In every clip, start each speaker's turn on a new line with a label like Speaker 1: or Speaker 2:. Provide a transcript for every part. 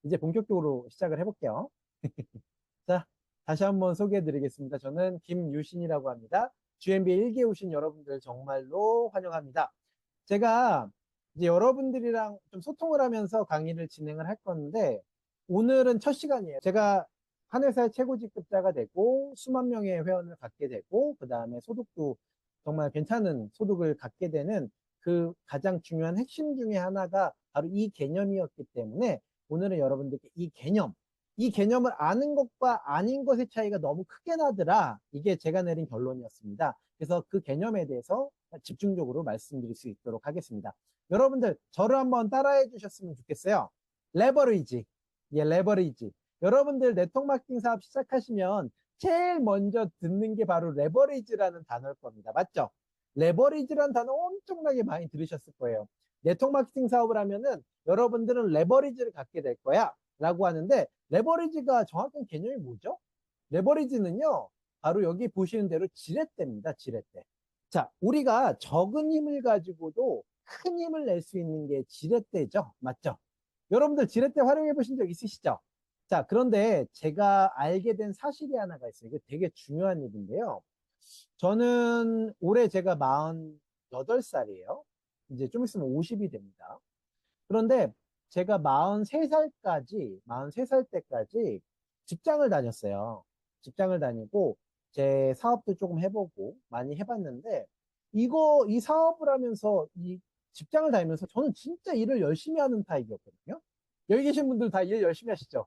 Speaker 1: 이제 본격적으로 시작을 해볼게요. 자, 다시 한번 소개해 드리겠습니다. 저는 김유신이라고 합니다. GMB에 1기에 오신 여러분들 정말로 환영합니다. 제가 이제 여러분들이랑 좀 소통을 하면서 강의를 진행을 할 건데, 오늘은 첫 시간이에요. 제가 한 회사의 최고직급자가 되고, 수만 명의 회원을 갖게 되고, 그 다음에 소득도 정말 괜찮은 소득을 갖게 되는 그 가장 중요한 핵심 중에 하나가 바로 이 개념이었기 때문에, 오늘은 여러분들께 이 개념을 아는 것과 아닌 것의 차이가 너무 크게 나더라. 이게 제가 내린 결론이었습니다. 그래서 그 개념에 대해서 집중적으로 말씀드릴 수 있도록 하겠습니다. 여러분들 저를 한번 따라해 주셨으면 좋겠어요. 레버리지. 예, 레버리지. 여러분들 네트워크 마케팅 사업 시작하시면 제일 먼저 듣는 게 바로 레버리지라는 단어일 겁니다. 맞죠? 레버리지라는 단어 엄청나게 많이 들으셨을 거예요. 네트워크 마케팅 사업을 하면은 여러분들은 레버리지를 갖게 될 거야 라고 하는데, 레버리지가 정확한 개념이 뭐죠? 레버리지는요, 바로 여기 보시는 대로 지렛대입니다. 지렛대. 자, 우리가 적은 힘을 가지고도 큰 힘을 낼 수 있는 게 지렛대죠. 맞죠? 여러분들 지렛대 활용해 보신 적 있으시죠? 자, 그런데 제가 알게 된 사실이 하나가 있어요. 이게 되게 중요한 일인데요. 저는 올해 제가 48살이에요. 이제 좀 있으면 50이 됩니다. 그런데 제가 43살 때까지 직장을 다녔어요. 직장을 다니고 제 사업도 조금 해보고 많이 해봤는데, 이 사업을 하면서 이 직장을 다니면서 저는 진짜 일을 열심히 하는 타입이었거든요. 여기 계신 분들 다 일 열심히 하시죠?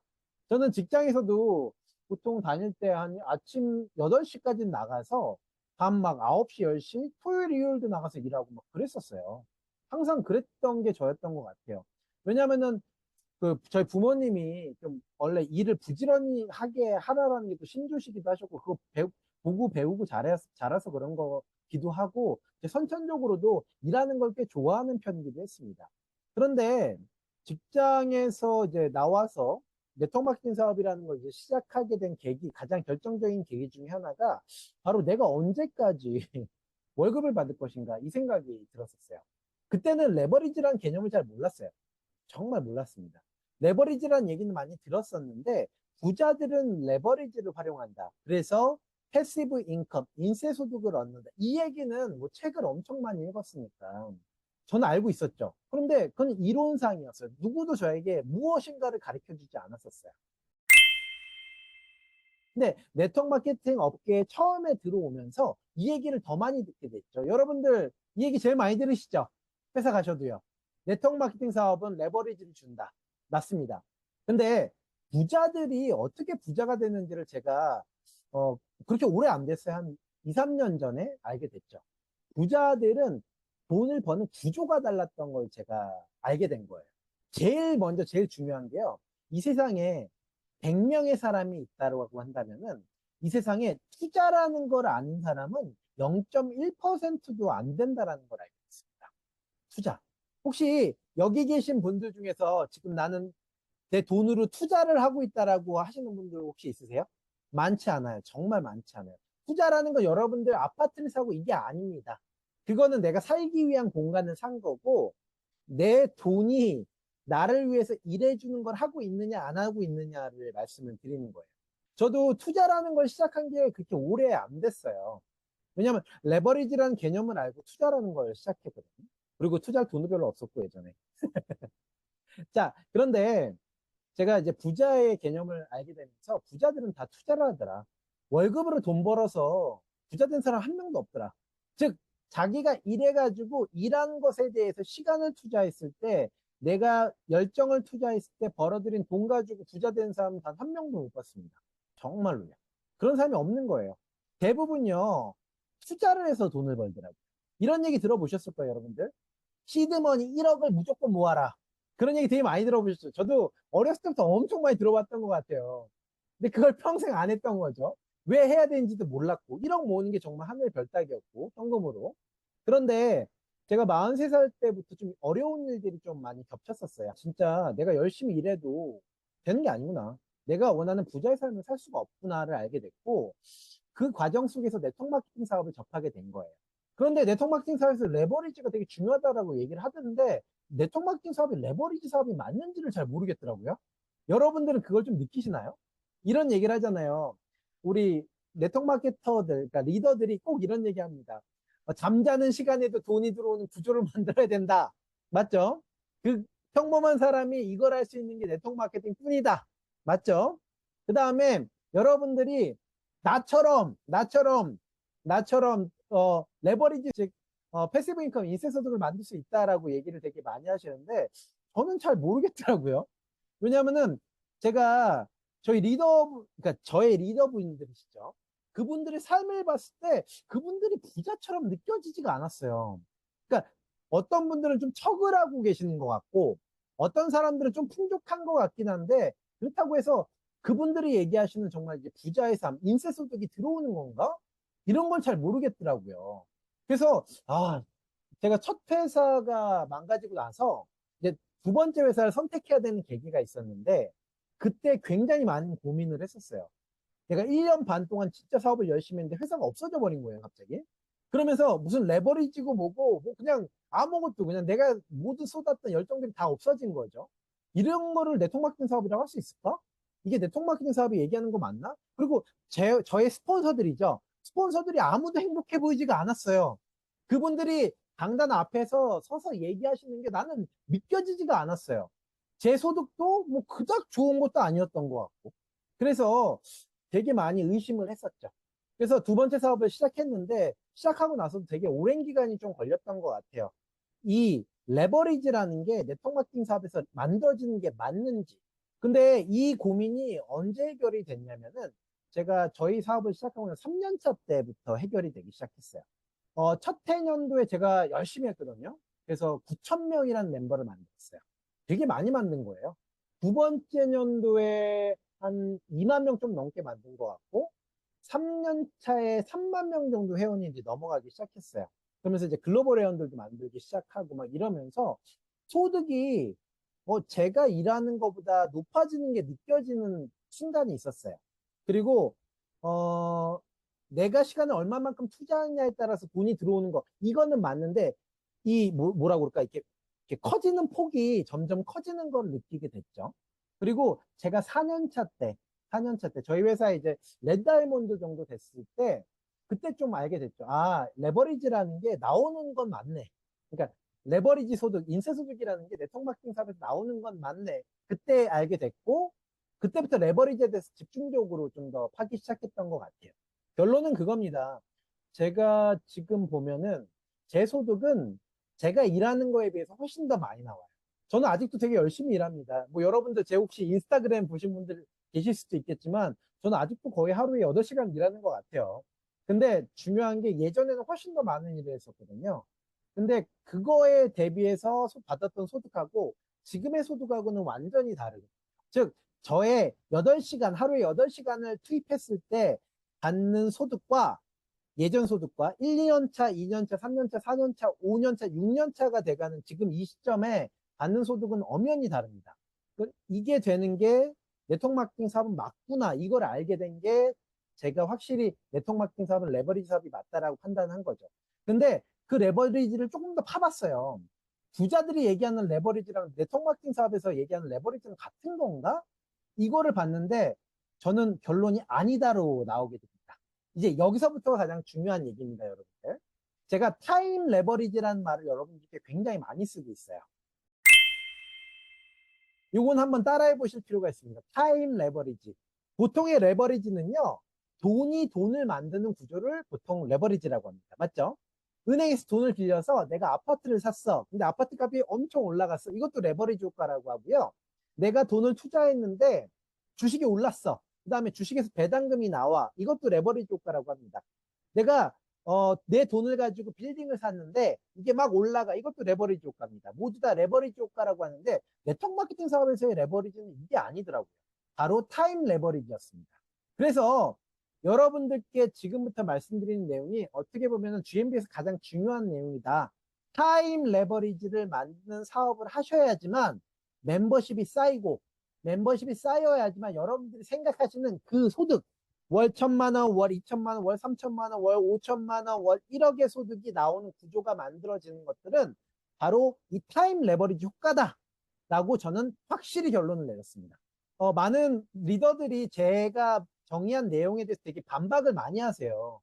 Speaker 1: 저는 직장에서도 보통 다닐 때 한 아침 8시까지 나가서 밤 막 9시, 10시, 토요일, 일요일도 나가서 일하고 막 그랬었어요. 항상 그랬던 게 저였던 것 같아요. 왜냐면은 저희 부모님이 좀 원래 일을 부지런히 하게 하라라는 게 또 신조시기도 하셨고, 그거 보고 배우고 자라서 그런 거기도 하고, 선천적으로도 일하는 걸 꽤 좋아하는 편이기도 했습니다. 그런데 직장에서 이제 나와서 네트워크 마케팅 사업이라는 걸 이제 시작하게 된 계기, 가장 결정적인 계기 중에 하나가 바로 내가 언제까지 월급을 받을 것인가, 이 생각이 들었었어요. 그때는 레버리지라는 개념을 잘 몰랐어요. 정말 몰랐습니다. 레버리지라는 얘기는 많이 들었었는데, 부자들은 레버리지를 활용한다. 그래서 패시브 인컴, 인세 소득을 얻는다. 이 얘기는 뭐 책을 엄청 많이 읽었으니까 저는 알고 있었죠. 그런데 그건 이론상이었어요. 누구도 저에게 무엇인가를 가르쳐 주지 않았었어요. 근데 네트워크 마케팅 업계에 처음에 들어오면서 이 얘기를 더 많이 듣게 됐죠. 여러분들 이 얘기 제일 많이 들으시죠? 회사 가셔도요. 네트워크 마케팅 사업은 레버리지를 준다. 맞습니다. 근데 부자들이 어떻게 부자가 되는지를 제가 어, 그렇게 오래 안 됐어요. 한 2, 3년 전에 알게 됐죠. 부자들은 돈을 버는 구조가 달랐던 걸 제가 알게 된 거예요. 제일 먼저 제일 중요한 게요. 이 세상에 100명의 사람이 있다고 한다면은 이 세상에 투자라는 걸 아는 사람은 0.1%도 안 된다라는 걸 알고 있습니다. 투자. 혹시 여기 계신 분들 중에서 지금 나는 내 돈으로 투자를 하고 있다라고 하시는 분들 혹시 있으세요? 많지 않아요. 정말 많지 않아요. 투자라는 건 여러분들 아파트를 사고 이게 아닙니다. 그거는 내가 살기 위한 공간을 산 거고, 내 돈이 나를 위해서 일해주는 걸 하고 있느냐, 안 하고 있느냐를 말씀을 드리는 거예요. 저도 투자라는 걸 시작한 게 그렇게 오래 안 됐어요. 왜냐면 레버리지라는 개념을 알고 투자라는 걸 시작했거든요. 그리고 투자할 돈도 별로 없었고, 예전에. 자, 그런데 제가 이제 부자의 개념을 알게 되면서 부자들은 다 투자를 하더라. 월급으로 돈 벌어서 부자 된 사람 한 명도 없더라. 즉, 자기가 일해가지고 일한 것에 대해서 시간을 투자했을 때, 내가 열정을 투자했을 때 벌어들인 돈 가지고 부자 된 사람은 단 한 명도 못 봤습니다. 정말로요. 그런 사람이 없는 거예요. 대부분요, 투자를 해서 돈을 벌더라고요. 이런 얘기 들어보셨을 거예요, 여러분들. 시드머니 1억을 무조건 모아라. 그런 얘기 되게 많이 들어보셨죠? 저도 어렸을 때부터 엄청 많이 들어봤던 것 같아요. 근데 그걸 평생 안 했던 거죠. 왜 해야 되는지도 몰랐고, 1억 모으는 게 정말 하늘 별 따기였고, 현금으로. 그런데 제가 43살 때부터 좀 어려운 일들이 좀 많이 겹쳤었어요. 진짜 내가 열심히 일해도 되는 게 아니구나. 내가 원하는 부자의 삶을 살 수가 없구나를 알게 됐고, 그 과정 속에서 네트워크 마케팅 사업을 접하게 된 거예요. 그런데 네트워크 마케팅 사업에서 레버리지가 되게 중요하다라고 얘기를 하던데, 네트워크 마케팅 사업이 레버리지 사업이 맞는지를 잘 모르겠더라고요. 여러분들은 그걸 좀 느끼시나요? 이런 얘기를 하잖아요. 우리 네트워크 마케터들, 그러니까 리더들이 꼭 이런 얘기 합니다. 잠자는 시간에도 돈이 들어오는 구조를 만들어야 된다. 맞죠? 그 평범한 사람이 이걸 할 수 있는 게 네트워크 마케팅 뿐이다. 맞죠? 그 다음에 여러분들이 나처럼 레버리지, 즉 패시브 인컴 인세 소득을 만들 수 있다라고 얘기를 되게 많이 하시는데 저는 잘 모르겠더라고요. 왜냐면은 제가 그러니까 저의 리더분들이시죠. 그분들의 삶을 봤을 때 그분들이 부자처럼 느껴지지가 않았어요. 그러니까 어떤 분들은 좀 척을 하고 계시는 것 같고 어떤 사람들은 좀 풍족한 것 같긴 한데 그렇다고 해서 그분들이 얘기하시는 정말 이제 부자의 삶, 인세소득이 들어오는 건가? 이런 걸 잘 모르겠더라고요. 그래서 제가 첫 회사가 망가지고 나서 이제 두 번째 회사를 선택해야 되는 계기가 있었는데 그때 굉장히 많은 고민을 했었어요. 내가 1년 반 동안 진짜 사업을 열심히 했는데 회사가 없어져 버린 거예요, 갑자기. 그러면서 무슨 레버리지고 뭐고 뭐 그냥 아무것도 그냥 내가 모두 쏟았던 열정들이 다 없어진 거죠. 이런 거를 네트워크 마케팅 사업이라고 할 수 있을까? 이게 네트워크 마케팅 사업이 얘기하는 거 맞나? 그리고 저의 스폰서들이죠. 스폰서들이 아무도 행복해 보이지가 않았어요. 그분들이 강단 앞에서 서서 얘기하시는 게 나는 믿겨지지가 않았어요. 제 소득도 뭐 그닥 좋은 것도 아니었던 것 같고. 그래서 되게 많이 의심을 했었죠. 그래서 두 번째 사업을 시작했는데 시작하고 나서도 되게 오랜 기간이 좀 걸렸던 것 같아요. 이 레버리지라는 게 네트워크 마케팅 사업에서 만들어지는 게 맞는지. 근데 이 고민이 언제 해결이 됐냐면은 제가 저희 사업을 시작하고 3년 차 때부터 해결이 되기 시작했어요. 첫 해년도에 제가 열심히 했거든요. 그래서 9천 명이라는 멤버를 만들었어요. 되게 많이 만든 거예요. 두 번째 년도에 한 2만 명 좀 넘게 만든 것 같고, 3년 차에 3만 명 정도 회원이 이제 넘어가기 시작했어요. 그러면서 이제 글로벌 회원들도 만들기 시작하고 막 이러면서 소득이 제가 일하는 것보다 높아지는 게 느껴지는 순간이 있었어요. 그리고 어, 내가 시간을 얼마만큼 투자하느냐에 따라서 돈이 들어오는 거 이거는 맞는데 이 뭐라고 그럴까 이렇게 커지는 폭이 점점 커지는 걸 느끼게 됐죠. 그리고 제가 4년 차 때 저희 회사에 이제 렌다이몬드 정도 됐을 때 그때 좀 알게 됐죠. 레버리지라는 게 나오는 건 맞네. 그러니까 레버리지 소득, 인세 소득이라는 게 네트워크 마케팅 사업에서 나오는 건 맞네. 그때 알게 됐고 그때부터 레버리지에 대해서 집중적으로 좀 더 파기 시작했던 것 같아요. 결론은 그겁니다. 제가 지금 보면은 제 소득은 제가 일하는 거에 비해서 훨씬 더 많이 나와요. 저는 아직도 되게 열심히 일합니다. 뭐 여러분들 제 혹시 인스타그램 보신 분들 계실 수도 있겠지만 저는 아직도 거의 하루에 8시간 일하는 것 같아요. 근데 중요한 게 예전에는 훨씬 더 많은 일을 했었거든요. 근데 그거에 대비해서 받았던 소득하고 지금의 소득하고는 완전히 다르죠. 즉, 저의 8시간, 하루에 8시간을 투입했을 때 받는 소득과 예전 소득과 1, 2년 차, 2년 차, 3년 차, 4년 차, 5년 차, 6년 차가 돼가는 지금 이 시점에 받는 소득은 엄연히 다릅니다. 이게 되는 게 네트워크 마케팅 사업은 맞구나. 이걸 알게 된 게 제가 확실히 네트워크 마케팅 사업은 레버리지 사업이 맞다라고 판단한 거죠. 근데 그 레버리지를 조금 더 파봤어요. 부자들이 얘기하는 레버리지랑 네트워크 마케팅 사업에서 얘기하는 레버리지는 같은 건가? 이거를 봤는데 저는 결론이 아니다로 나오게 됩니다. 이제 여기서부터가 가장 중요한 얘기입니다, 여러분들. 제가 타임 레버리지라는 말을 여러분들께 굉장히 많이 쓰고 있어요. 이건 한번 따라해 보실 필요가 있습니다. 타임 레버리지. 보통의 레버리지는요, 돈이 돈을 만드는 구조를 보통 레버리지라고 합니다. 맞죠? 은행에서 돈을 빌려서 내가 아파트를 샀어. 근데 아파트 값이 엄청 올라갔어. 이것도 레버리지 효과라고 하고요. 내가 돈을 투자했는데 주식이 올랐어. 그 다음에 주식에서 배당금이 나와. 이것도 레버리지 효과라고 합니다. 내가 내 돈을 가지고 빌딩을 샀는데 이게 막 올라가. 이것도 레버리지 효과입니다. 모두 다 레버리지 효과라고 하는데 네트워크 마케팅 사업에서의 레버리지는 이게 아니더라고요. 바로 타임 레버리지였습니다. 그래서 여러분들께 지금부터 말씀드리는 내용이 어떻게 보면 GMB에서 가장 중요한 내용이다. 타임 레버리지를 만드는 사업을 하셔야지만 멤버십이 쌓이고 멤버십이 쌓여야지만 여러분들이 생각하시는 그 소득 월 1,000만 원, 월 2,000만 원, 월 3,000만 원, 월 5,000만 원, 월 1억의 소득이 나오는 구조가 만들어지는 것들은 바로 이 타임 레버리지 효과다 라고 저는 확실히 결론을 내렸습니다. 많은 리더들이 제가 정의한 내용에 대해서 되게 반박을 많이 하세요.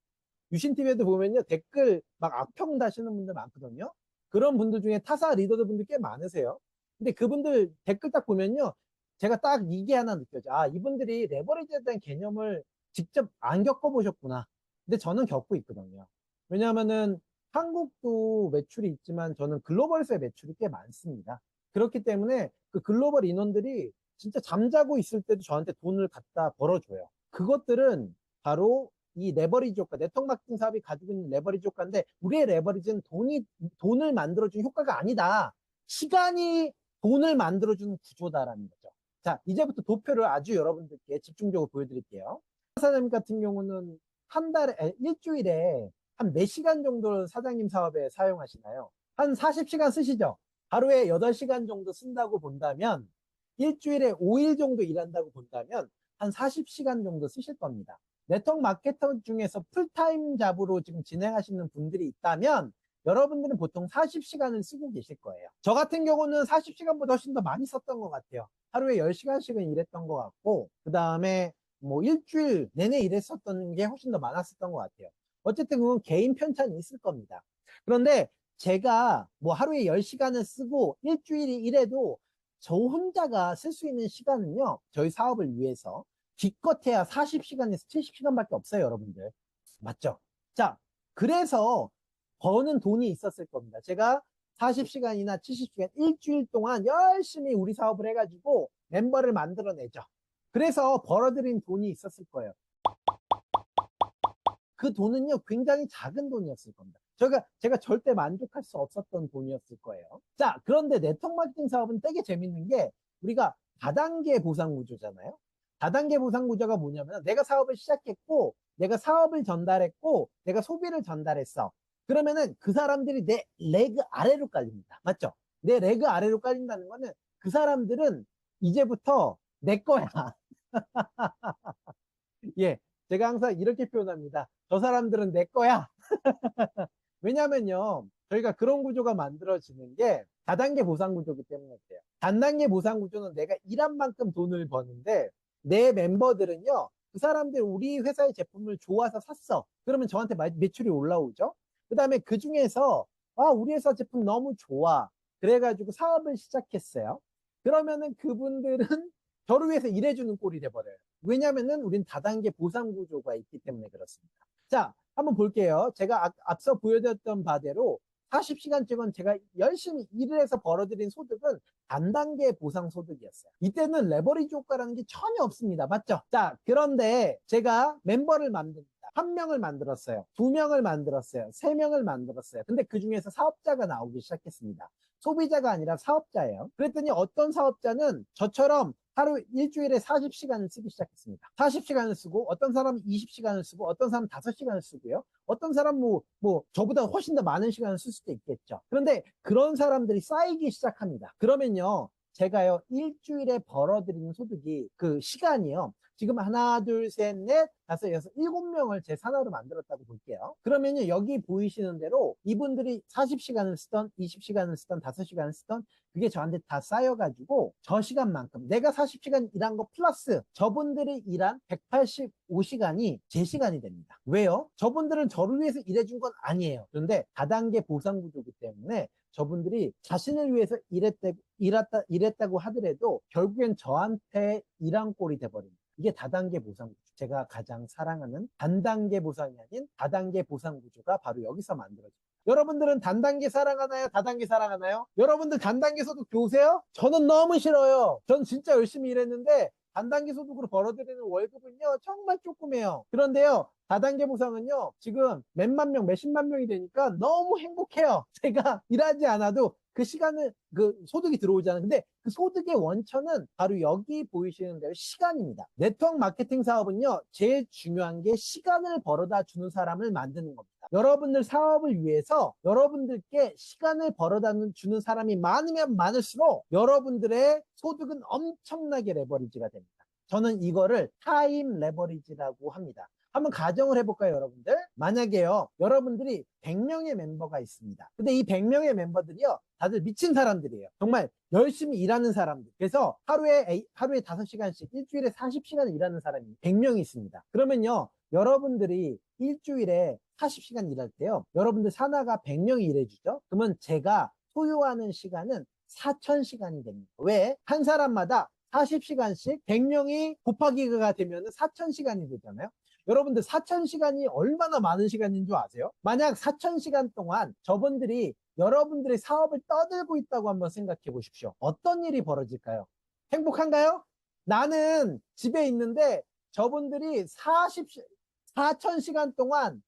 Speaker 1: 유신TV에도 보면요, 댓글 막 악평 다시는 분들 많거든요. 그런 분들 중에 타사 리더들 분들 꽤 많으세요. 근데 그분들 댓글 딱 보면요, 제가 딱 이게 하나 느껴져. 아, 이분들이 레버리지에 대한 개념을 직접 안 겪어보셨구나. 근데 저는 겪고 있거든요. 왜냐하면은 한국도 매출이 있지만 저는 글로벌에서의 매출이 꽤 많습니다. 그렇기 때문에 그 글로벌 인원들이 진짜 잠자고 있을 때도 저한테 돈을 갖다 벌어줘요. 그것들은 바로 이 레버리지 효과, 네트워크 마케팅 사업이 가지고 있는 레버리지 효과인데, 우리의 레버리지는 돈을 만들어주는 효과가 아니다. 시간이 돈을 만들어주는 구조다라는 거죠. 자, 이제부터 도표를 아주 여러분들께 집중적으로 보여드릴게요. 사장님 같은 경우는 일주일에 한 몇 시간 정도 사장님 사업에 사용하시나요? 한 40시간 쓰시죠? 하루에 8시간 정도 쓴다고 본다면, 일주일에 5일 정도 일한다고 본다면, 한 40시간 정도 쓰실 겁니다. 네트워크 마케터 중에서 풀타임 잡으로 지금 진행하시는 분들이 있다면 여러분들은 보통 40시간을 쓰고 계실 거예요. 저 같은 경우는 40시간보다 훨씬 더 많이 썼던 것 같아요. 하루에 10시간씩은 일했던 것 같고, 그 다음에 뭐 일주일 내내 일했었던 게 훨씬 더 많았었던 것 같아요. 어쨌든 그건 개인 편차는 있을 겁니다. 그런데 제가 뭐 하루에 10시간을 쓰고 일주일이 일해도 저 혼자가 쓸 수 있는 시간은요, 저희 사업을 위해서 기껏해야 40시간에서 70시간밖에 없어요, 여러분들. 맞죠? 자, 그래서 버는 돈이 있었을 겁니다. 제가 40시간이나 70시간 일주일 동안 열심히 우리 사업을 해가지고 멤버를 만들어내죠. 그래서 벌어들인 돈이 있었을 거예요. 그 돈은요, 굉장히 작은 돈이었을 겁니다. 제가 절대 만족할 수 없었던 돈이었을 거예요. 자, 그런데 네트워크 마케팅 사업은 되게 재밌는 게, 우리가 다단계 보상 구조잖아요. 다단계 보상 구조가 뭐냐면, 내가 사업을 시작했고, 내가 사업을 전달했고, 내가 소비를 전달했어. 그러면은 그 사람들이 내 레그 아래로 깔립니다. 맞죠? 내 레그 아래로 깔린다는 거는 그 사람들은 이제부터 내 거야. 예, 제가 항상 이렇게 표현합니다. 저 사람들은 내 거야. 왜냐면요, 저희가 그런 구조가 만들어지는 게 다단계 보상 구조이기 때문에 그래요. 단단계 보상 구조는 내가 일한 만큼 돈을 버는데, 내 멤버들은요, 그 사람들 우리 회사의 제품을 좋아서 샀어. 그러면 저한테 매출이 올라오죠. 그 다음에 그 중에서, 아, 우리 회사 제품 너무 좋아. 그래가지고 사업을 시작했어요. 그러면은 그분들은 저를 위해서 일해주는 꼴이 돼버려요. 왜냐면은 우린 다단계 보상 구조가 있기 때문에 그렇습니다. 자, 한번 볼게요. 제가 앞서 보여드렸던 바대로 40시간쯤은 제가 열심히 일을 해서 벌어들인 소득은 단단계 보상 소득이었어요. 이때는 레버리지 효과라는 게 전혀 없습니다. 맞죠? 자, 그런데 제가 멤버를 만듭니다. 한 명을 만들었어요. 두 명을 만들었어요. 세 명을 만들었어요. 근데 그 중에서 사업자가 나오기 시작했습니다. 소비자가 아니라 사업자예요. 그랬더니 어떤 사업자는 저처럼 하루 일주일에 40시간을 쓰기 시작했습니다. 40시간을 쓰고, 어떤 사람은 20시간을 쓰고, 어떤 사람은 5시간을 쓰고요. 어떤 사람은 저보다 훨씬 더 많은 시간을 쓸 수도 있겠죠. 그런데 그런 사람들이 쌓이기 시작합니다. 그러면요, 제가요, 일주일에 벌어들이는 소득이, 그 시간이요, 지금 하나, 둘, 셋, 넷, 다섯, 여섯, 7명을 제 산하로 만들었다고 볼게요. 그러면요, 여기 보이시는 대로 이분들이 40시간을 쓰던, 20시간을 쓰던, 5시간을 쓰던, 그게 저한테 다 쌓여가지고 저 시간만큼 내가 40시간 일한 거 플러스 저분들이 일한 185시간이 제 시간이 됩니다. 왜요? 저분들은 저를 위해서 일해준 건 아니에요. 그런데 다단계 보상 구조이기 때문에 저분들이 자신을 위해서 일했다고 하더라도 결국엔 저한테 일한 꼴이 돼버립니다. 이게 다단계 보상 구조. 제가 가장 사랑하는 단단계 보상이 아닌 다단계 보상 구조가 바로 여기서 만들어집니다. 여러분들은 단단계 사랑하나요? 다단계 사랑하나요? 여러분들 단단계 소득 좋으세요? 저는 너무 싫어요. 전 진짜 열심히 일했는데 단단계 소득으로 벌어들이는 월급은요, 정말 조그매요. 그런데요, 다단계 보상은요, 지금 몇만 명, 몇십만 명이 되니까 너무 행복해요. 제가 일하지 않아도 그 시간을, 그 소득이 들어오잖아요. 근데 그 소득의 원천은 바로 여기 보이시는 대로 시간입니다. 네트워크 마케팅 사업은요, 제일 중요한 게 시간을 벌어다 주는 사람을 만드는 겁니다. 여러분들 사업을 위해서 여러분들께 시간을 벌어다 주는 사람이 많으면 많을수록 여러분들의 소득은 엄청나게 레버리지가 됩니다. 저는 이거를 타임 레버리지라고 합니다. 한번 가정을 해볼까요, 여러분들? 만약에요, 여러분들이 100명의 멤버가 있습니다. 근데 이 100명의 멤버들이요, 다들 미친 사람들이에요. 정말 열심히 일하는 사람들. 그래서 하루에 5시간씩 일주일에 40시간을 일하는 사람이 100명이 있습니다. 그러면요, 여러분들이 일주일에 40시간 일할 때요, 여러분들 산하가 100명이 일해주죠? 그러면 제가 소요하는 시간은 4,000시간이 됩니다. 왜? 한 사람마다 40시간씩 100명이 곱하기가 되면 4,000시간이 되잖아요. 여러분들 4,000시간이 얼마나 많은 시간인 줄 아세요? 만약 4,000시간 동안 저분들이 여러분들의 사업을 떠들고 있다고 한번 생각해 보십시오. 어떤 일이 벌어질까요? 행복한가요? 나는 집에 있는데 저분들이 4,000시간 동안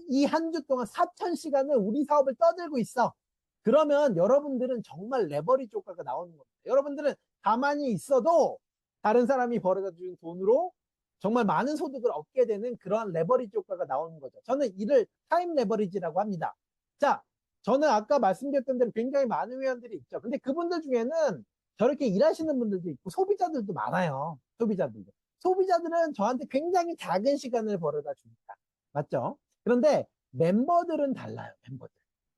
Speaker 1: 이 한 주 동안 4,000시간을 우리 사업을 떠들고 있어. 그러면 여러분들은 정말 레버리지 효과가 나오는 겁니다. 여러분들은 가만히 있어도 다른 사람이 벌어다 준 돈으로 정말 많은 소득을 얻게 되는 그러한 레버리지 효과가 나오는 거죠. 저는 이를 타임 레버리지라고 합니다. 자, 저는 아까 말씀드렸던 대로 굉장히 많은 회원들이 있죠. 근데 그분들 중에는 저렇게 일하시는 분들도 있고 소비자들도 많아요. 소비자들도. 소비자들은 저한테 굉장히 작은 시간을 벌어다 줍니다. 맞죠? 그런데 멤버들은 달라요. 멤버들.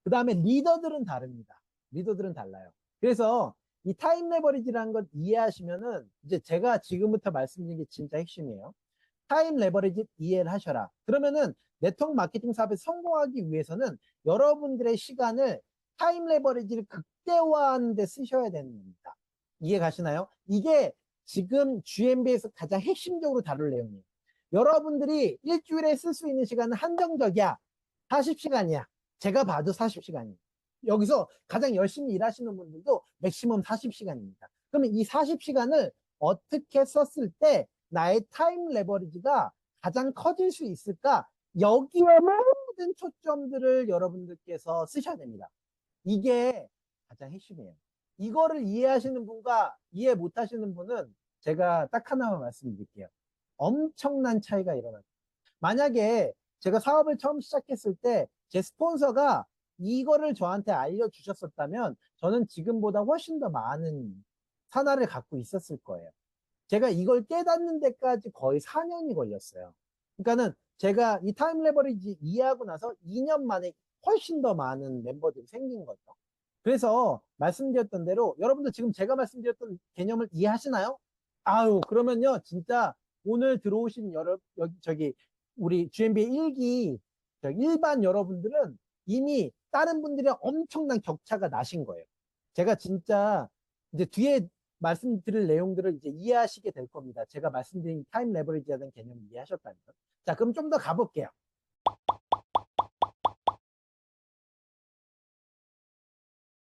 Speaker 1: 그 다음에 리더들은 다릅니다. 리더들은 달라요. 그래서 이 타임 레버리지라는 걸 이해하시면은 이제 제가 지금부터 말씀드린 게 진짜 핵심이에요. 타임 레버리지 이해를 하셔라. 그러면은 네트워크 마케팅 사업에 성공하기 위해서는 여러분들의 시간을 타임 레버리지를 극대화하는 데 쓰셔야 되는 겁니다. 이해 가시나요? 이게 지금 GMB에서 가장 핵심적으로 다룰 내용이에요. 여러분들이 일주일에 쓸 수 있는 시간은 한정적이야. 40시간이야. 제가 봐도 40시간이에요. 여기서 가장 열심히 일하시는 분들도 맥시멈 40시간입니다. 그러면 이 40시간을 어떻게 썼을 때 나의 타임 레버리지가 가장 커질 수 있을까? 여기에 모든 초점들을 여러분들께서 쓰셔야 됩니다. 이게 가장 핵심이에요. 이거를 이해하시는 분과 이해 못하시는 분은 제가 딱 하나만 말씀드릴게요. 엄청난 차이가 일어납니다. 만약에 제가 사업을 처음 시작했을 때 제 스폰서가 이거를 저한테 알려주셨었다면 저는 지금보다 훨씬 더 많은 산하를 갖고 있었을 거예요. 제가 이걸 깨닫는 데까지 거의 4년이 걸렸어요. 그러니까는 제가 이 타임 레버리지 이해하고 나서 2년 만에 훨씬 더 많은 멤버들이 생긴 거죠. 그래서 말씀드렸던 대로 여러분들 지금 제가 말씀드렸던 개념을 이해하시나요? 아유, 그러면요, 진짜 오늘 들어오신 저기, 우리 GMB 1기 일반 여러분들은 이미 다른 분들이랑 엄청난 격차가 나신 거예요. 제가 진짜 이제 뒤에 말씀드릴 내용들을 이제 이해하시게 될 겁니다. 제가 말씀드린 타임 레버리지라는 개념을 이해하셨다면. 자, 그럼 좀 더 가볼게요.